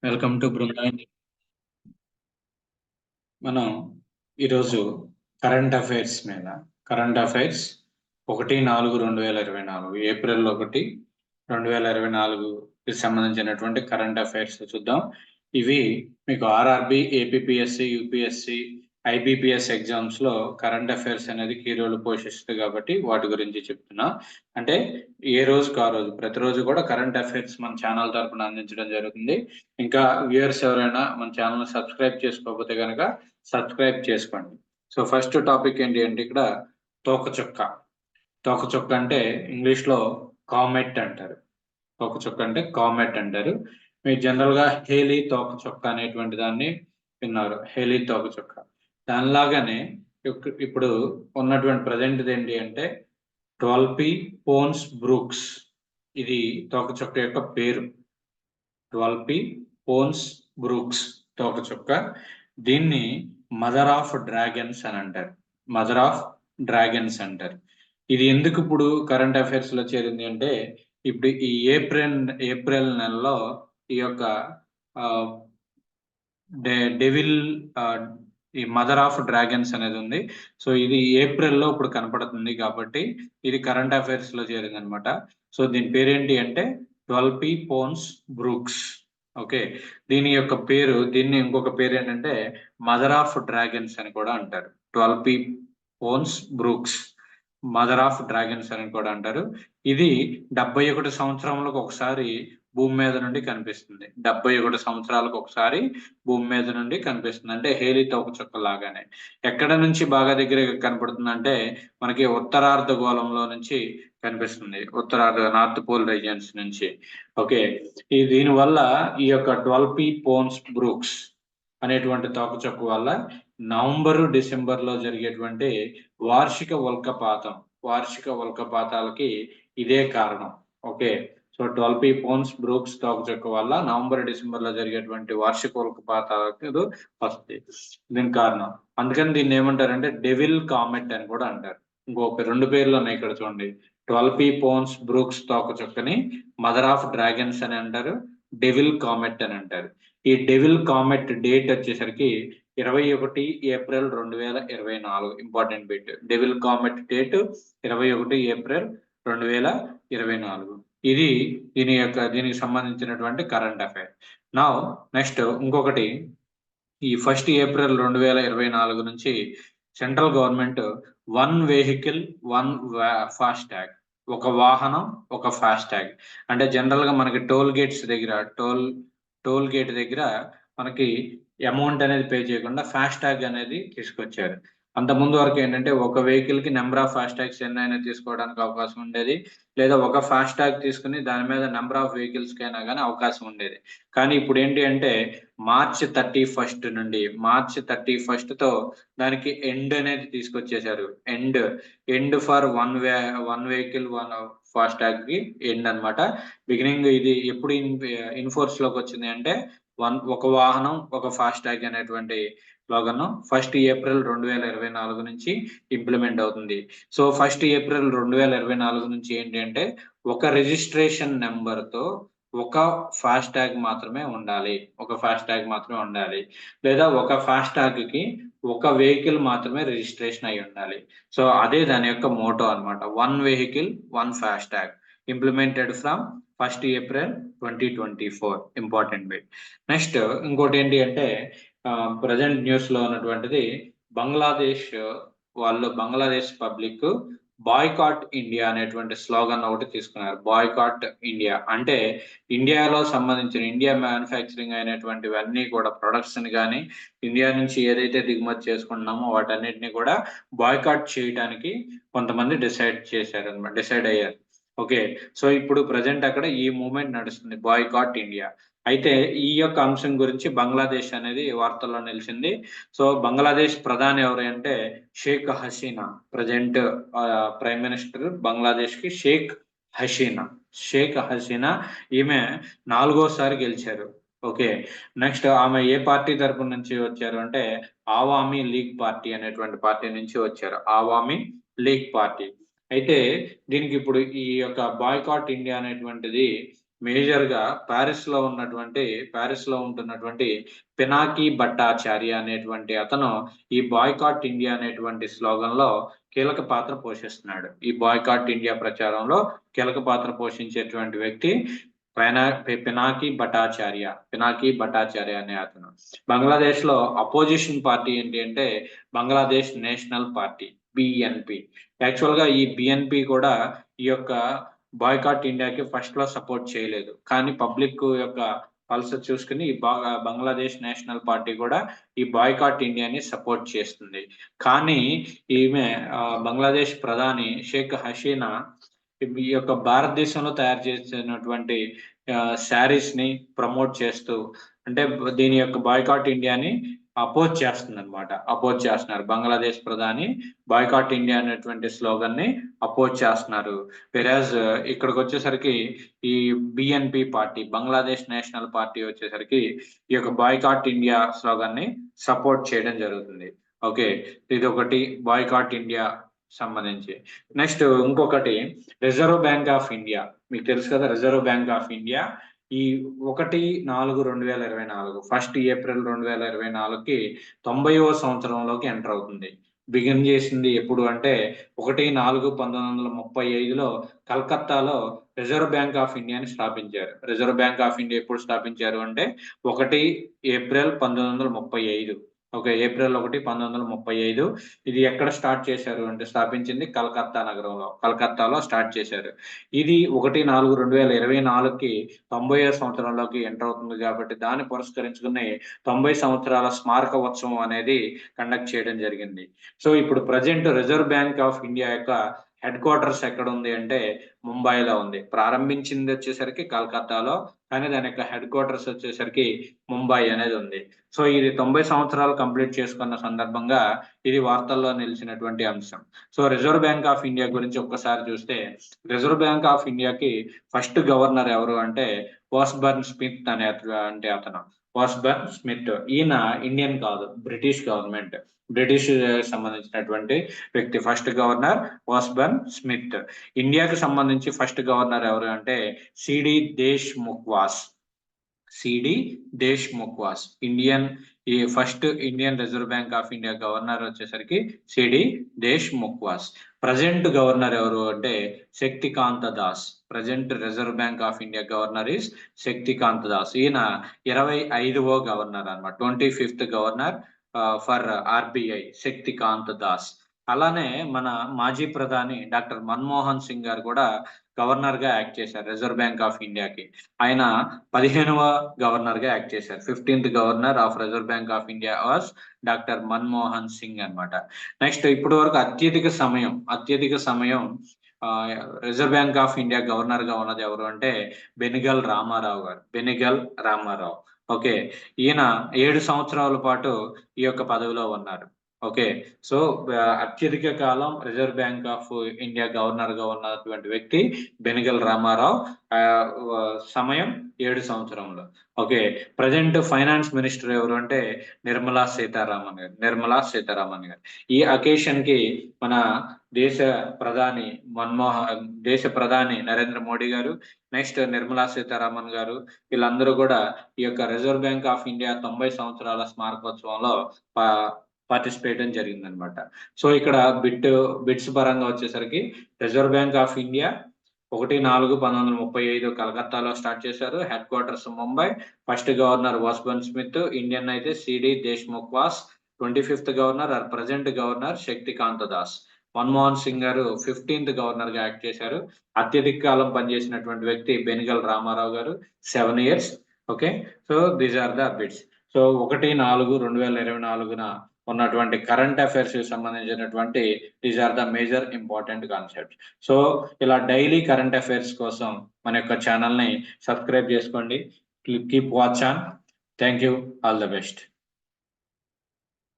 Welcome to Brindavan. మనం ఈరోజు current affairs మీద కరెంట్ అఫైర్స్ 1/4/2024 ఏప్రిల్ 1/2024కి సంబంధించినటువంటి కరెంట్ అఫైర్స్ చూద్దాం. ఇవి మీకు RRB, APPSC, UPSC, IBPS exams లో కరెంట్ అఫైర్స్ అనేది కీ రోల్ పోషిస్తుంది కాబట్టి వాటి గురించి చెప్తున్నా. అంటే ఏ రోజుకు ఆ రోజు ప్రతిరోజు కూడా కరెంట్ అఫైర్స్ మన ఛానల్ తరపున అందించడం జరుగుతుంది. ఇంకా వ్యూయర్స్ ఎవరైనా మన ఛానల్ సబ్స్క్రైబ్ చేసుకోకపోతే కనుక సబ్స్క్రైబ్ చేసుకోండి. సో ఫస్ట్ టాపిక్ ఏంటి అంటే ఇక్కడ తోకచుక్క. తోకచుక్క అంటే ఇంగ్లీష్ లో కామెట్ అంటారు. తోకచుక్క అంటే కామెట్ అంటారు. మీరు జనరల్ గా హేలీ తోకచుక్క అనేటువంటి దాన్ని విన్నారు. హేలీ తోకచుక్క దానిలాగానే ఇప్పుడు ఉన్నటువంటి ప్రజెంట్ ఏంటి అంటే 12P పోన్స్ బ్రూక్స్. ఇది తోకచుక్క యొక్క పేరు. 12P Pons Brooks తోకచుక్క. దీన్ని మదర్ ఆఫ్ డ్రాగన్స్ అని అంటారు. మదర్ ఆఫ్ డ్రాగన్స్ అంటారు. ఇది ఎందుకు ఇప్పుడు కరెంట్ అఫైర్స్ లో చేరింది అంటే ఇప్పుడు ఈ ఏప్రిల్ నెలలో ఈ యొక్క డెవిల్ ఈ మదర్ ఆఫ్ డ్రాగన్స్ అనేది ఉంది. సో ఇది ఏప్రిల్లో ఇప్పుడు కనపడుతుంది కాబట్టి ఇది కరెంట్ అఫైర్స్ లో చేరింది అనమాట. సో దీని పేరేంటి అంటే 12P పోన్స్ బ్రూక్స్. ఓకే, దీని యొక్క పేరు, దీన్ని ఇంకొక పేరు ఏంటంటే మదర్ ఆఫ్ డ్రాగన్స్ అని కూడా అంటారు. 12P Pons Brooks, mother of dragons అని కూడా అంటారు. ఇది 71 సంవత్సరములకు ఒకసారి భూమి మీద నుండి కనిపిస్తుంది. 71 సంవత్సరాలకు ఒకసారి భూమి మీద నుండి కనిపిస్తుంది. అంటే హేలీ తోకచుక్క లాగానే. ఎక్కడ నుంచి బాగా దగ్గర కనపడుతుంది అంటే మనకి ఉత్తరార్ధ గోళంలో నుంచి కనిపిస్తుంది. నార్త్ పోల్ రీజియన్స్ నుంచి. ఓకే, దీని వల్ల ఈ యొక్క 12P పోన్స్ బ్రూక్స్ అనేటువంటి తోకచుక్క వల్ల నవంబరు, డిసెంబర్ లో జరిగేటువంటి వార్షిక ఉల్కపాతాలకి ఇదే కారణం. Okay, so 12P Pons Brooks తోకచుక్క వల్ల నవంబర్, డిసెంబర్ లో జరిగేటువంటి వార్షిక ఉల్కపాతాలకు వస్తాయి. దీని కారణం. అందుకని దీన్ని ఏమంటారంటే డెవిల్ కామెట్ అని కూడా అంటారు. ఇంకొక 2 పేర్లు ఉన్నాయి ఇక్కడ చూడండి. 12P పోన్స్ బ్రూక్స్ తోకచుక్కని మదర్ ఆఫ్ డ్రాగన్స్ అని అంటారు, డెవిల్ కామెట్ అని అంటారు. ఈ డెవిల్ కామెట్ డేట్ వచ్చేసరికి 21 April 2024. Important bit. Devil comet date 21 April 2024. ఇది దీనికి సంబంధించినటువంటి కరెంట్ అఫైర్. నా నెక్స్ట్ ఇంకొకటి, ఈ 1 ఏప్రిల్ 2024 నుంచి సెంట్రల్ గవర్నమెంట్ 1 వెహికల్ 1 ఫాస్టాగ్, ఒక వాహనం ఒక ఫాస్టాగ్. అంటే జనరల్ గా మనకి టోల్ గేట్ దగ్గర మనకి అమౌంట్ అనేది పే చేయకుండా ఫాస్టాగ్ అనేది తీసుకొచ్చారు. అంత ముందు వరకు ఏంటంటే ఒక వెహికల్ కి నెంబర్ ఆఫ్ ఫాస్టాగ్స్ ఎన్నైనా తీసుకోవడానికి అవకాశం ఉండేది, లేదా ఒక ఫాస్టాగ్ తీసుకుని దాని మీద నెంబర్ ఆఫ్ వెహికల్స్ కి అయినా కానీ అవకాశం ఉండేది. కానీ ఇప్పుడు ఏంటి అంటే మార్చి 31 తో దానికి ఎండ్ అనేది తీసుకొచ్చేసారు. End for one vehicle 1 FASTag కి ఎండ్ అన్నమాట. బిగినింగ్ ఇది ఎప్పుడు ఇన్ఫోర్స్ లోకి వచ్చింది అంటే ఒక వాహనం ఒక ఫాస్టాగ్ అనేటువంటి స్లోగన్ 1 ఏప్రిల్ 2024 నుంచి ఇంప్లిమెంట్ అవుతుంది. సో 1 ఏప్రిల్ 2024 నుంచి ఏంటి అంటే ఒక రిజిస్ట్రేషన్ నెంబర్ తో ఒక ఫాస్టాగ్ మాత్రమే ఉండాలి. లేదా ఒక ఫాస్టాగ్ కి ఒక వెహికల్ మాత్రమే రిజిస్ట్రేషన్ అయి ఉండాలి. సో అదే దాని యొక్క మోటో అన్నమాట. 1 vehicle 1 FASTag implemented from 1 April 2024. Important bit. Next ఇంకోటి ఏంటి అంటే ప్రజెంట్ న్యూస్ లో ఉన్నటువంటిది బంగ్లాదేశ్ పబ్లిక్ బాయ్కాట్ ఇండియా అనేటువంటి స్లోగన్ ఒకటి తీసుకున్నారు. బాయ్కాట్ ఇండియా అంటే ఇండియాలో సంబంధించిన ఇండియా మ్యానుఫ్యాక్చరింగ్ అయినటువంటివన్నీ కూడా ప్రొడక్ట్స్ ని కానీ ఇండియా నుంచి ఏదైతే దిగుమతి చేసుకుంటున్నామో వాటన్నిటిని కూడా బాయ్కాట్ చేయడానికి కొంతమంది డిసైడ్ అయ్యారు. ఓకే, సో ఇప్పుడు ప్రజెంట్ అక్కడ ఈ మూవ్మెంట్ నడుస్తుంది, బాయ్కాట్ ఇండియా. అయితే ఈ యొక్క అంశం గురించి బంగ్లాదేశ్ అనేది వార్తల్లో నిలిచింది. సో బంగ్లాదేశ్ ప్రధాని ఎవరు అంటే Sheikh Hasina. Present prime minister Bangladesh కి షేక్ హసీనా. ఈమె 4వ సారి గెలిచారు. ఓకే, నెక్స్ట్ ఆమె ఏ పార్టీ తరపు నుంచి వచ్చారు అంటే ఆవామీ లీగ్ పార్టీ అనేటువంటి పార్టీ నుంచి వచ్చారు. Awami league party. అయితే దీనికి ఇప్పుడు ఈ యొక్క బాయ్కాట్ ఇండియా అనేటువంటిది మేజర్ గా ప్యారిస్ లో ఉంటున్నటువంటి పినాకీ భట్టాచార్య అనేటువంటి అతను ఈ బాయ్కాట్ ఇండియా అనేటువంటి స్లోగన్ లో కీలక పాత్ర పోషిస్తున్నాడు. ఈ బాయ్కాట్ ఇండియా ప్రచారంలో కీలక పాత్ర పోషించేటువంటి వ్యక్తి పినాకీ భట్టాచార్య అనే అతను. బంగ్లాదేశ్ లో అపోజిషన్ పార్టీ ఏంటి అంటే Bangladesh national party, BNP. Actual గా ఈ బిఎన్పి కూడా ఈ యొక్క బాయ్కాట్ ఇండియాకి ఫస్ట్ లో సపోర్ట్ చేయలేదు, కానీ పబ్లిక్ యొక్క పల్స్ చూసుకుని బంగ్లాదేశ్ నేషనల్ పార్టీ కూడా ఈ బాయ్కాట్ ఇండియాని సపోర్ట్ చేస్తుంది. కానీ ఈమె బంగ్లాదేశ్ ప్రధాని షేక్ హసీనా ఈ యొక్క భారతదేశంలో తయారు చేసినటువంటి శారీస్ ని ప్రమోట్ చేస్తూ, అంటే దీని యొక్క బాయ్కాట్ ఇండియాని అపోజ్ చేస్తున్నారు. బంగ్లాదేశ్ ప్రధాని బాయ్కాట్ ఇండియా అనేటువంటి స్లోగన్ ని అపోజ్ చేస్తున్నారు. వెరాజ్ ఇక్కడికి వచ్చేసరికి ఈ BNP party, Bangladesh national party వచ్చేసరికి ఈ యొక్క బాయ్కాట్ ఇండియా స్లోగన్ ని సపోర్ట్ చేయడం జరుగుతుంది. ఓకే, ఇది ఒకటి బాయ్కాట్ ఇండియా సంబంధించి. నెక్స్ట్ ఇంకొకటి రిజర్వ్ బ్యాంక్ ఆఫ్ ఇండియా. మీకు తెలుసు కదా, రిజర్వ్ బ్యాంక్ ఆఫ్ ఇండియా ఈ 1/4/2024 1 ఏప్రిల్ 2024కి 90వ సంవత్సరంలోకి ఎంటర్ అవుతుంది. బిగిన్ చేసింది ఎప్పుడు అంటే 1/4/1935లో కలకత్తాలో రిజర్వ్ బ్యాంక్ ఆఫ్ ఇండియాని స్థాపించారు. రిజర్వ్ బ్యాంక్ ఆఫ్ ఇండియా ఎప్పుడు స్థాపించారు అంటే 1 ఏప్రిల్ 1935. Okay, April 1, 1935. ఇది ఎక్కడ స్టార్ట్ చేశారు అంటే స్థాపించింది కలకత్తా నగరంలో, కలకత్తాలో స్టార్ట్ చేశారు. ఇది 1/4/2024కి 90వ సంవత్సరంలోకి ఎంటర్ అవుతుంది కాబట్టి దాన్ని పురస్కరించుకుని 90 సంవత్సరాల స్మారక ఉత్సవం అనేది కండక్ట్ చేయడం జరిగింది. సో ఇప్పుడు present Reserve Bank of India యొక్క హెడ్ క్వార్టర్స్ ఎక్కడ ఉంది అంటే ముంబైలో ఉంది. ప్రారంభించింది వచ్చేసరికి కలకత్తాలో, కానీ దాని యొక్క హెడ్ క్వార్టర్స్ వచ్చేసరికి ముంబై అనేది ఉంది. సో ఇది 90 సంవత్సరాలు కంప్లీట్ చేసుకున్న సందర్భంగా ఇది వార్తల్లో నిలిచినటువంటి అంశం. So Reserve Bank of India గురించి ఒక్కసారి చూస్తే, రిజర్వ్ బ్యాంక్ ఆఫ్ ఇండియాకి ఫస్ట్ గవర్నర్ ఎవరు అంటే వాస్బర్న్ స్మిత్ అతను వాస్బర్న్ స్మిత్. ఈయన ఇండియన్ కాదు, బ్రిటిష్ గవర్నమెంట్, బ్రిటిష్ సంబంధించినటువంటి వ్యక్తి. First governor Osborne Smith. ఇండియాకి సంబంధించి ఫస్ట్ గవర్నర్ ఎవరు అంటే CD Deshmukh was. First Indian Reserve Bank of India governor వచ్చేసరికి CD Deshmukh was. Present governor ఎవరు అంటే Shaktikanta Das. Present Reserve Bank of India governor is Shaktikanta Das. ఈయన 25వ గవర్నర్ అన్నమాట, 25th governor for RBI Shaktikanta Das. అలానే మన మాజీ ప్రధాని డాక్టర్ మన్మోహన్ సింగ్ గారు కూడా గవర్నర్ గా యాక్ట్ చేశారు రిజర్వ్ బ్యాంక్ ఆఫ్ ఇండియాకి. ఆయన 15వ గవర్నర్ గా యాక్ట్ చేశారు. 15th governor of reserve Bank of India was doctor Manmohan Singh అన్నమాట. నెక్స్ట్ ఇప్పటి వరకు అత్యధిక సమయం reserve Bank of India governor గా ఉన్నది ఎవరు అంటే బెనిగల్ రామారావు. ఓకే, ఈయన 7 సంవత్సరాల పాటు ఈ యొక్క పదవిలో ఉన్నారు. ఓకే, సో అత్యధిక కాలం Reserve Bank of India governor గా ఉన్నటువంటి వ్యక్తి బెనిగల్ రామారావు. సమయం 7 సంవత్సరంలో. ఓకే, ప్రజెంట్ ఫైనాన్స్ మినిస్టర్ ఎవరు అంటే నిర్మలా సీతారామన్ గారు. ఈ అకేషన్ కి మన దేశ ప్రధాని నరేంద్ర మోడీ గారు, నెక్స్ట్ నిర్మలా సీతారామన్ గారు, వీళ్ళందరూ కూడా ఈ యొక్క రిజర్వ్ బ్యాంక్ ఆఫ్ ఇండియా 90 సంవత్సరాల స్మారకోత్సవంలో పార్టిసిపేట్ జరిగిందనమాట. సో ఇక్కడ బిట్స్ పరంగా వచ్చేసరికి రిజర్వ్ బ్యాంక్ ఆఫ్ ఇండియా 1/4/1935 కలకత్తాలో స్టార్ట్ చేశారు. Headquarters Mumbai. First governor Osborne Smith, Indian అయితే CD Deshmukh was. 25th governor present governor Shaktikanta Das. Manmohan Singh garu 15th governor గా యాక్ట్ చేశారు. అత్యధిక కాలం పనిచేసినటువంటి వ్యక్తి బెనిగల్ రామారావు గారు, 7 years. Okay, so these are the bits. So 1/4/2024 ఉన్నటువంటి కరెంట్ అఫైర్స్ కి సంబంధించినటువంటి these are the major important concepts. So ఇలా డైలీ కరెంట్ అఫైర్స్ కోసం మన యొక్క ఛానల్ ని సబ్స్క్రైబ్ చేసుకోండి. Keep watch on. Thank you. All the best.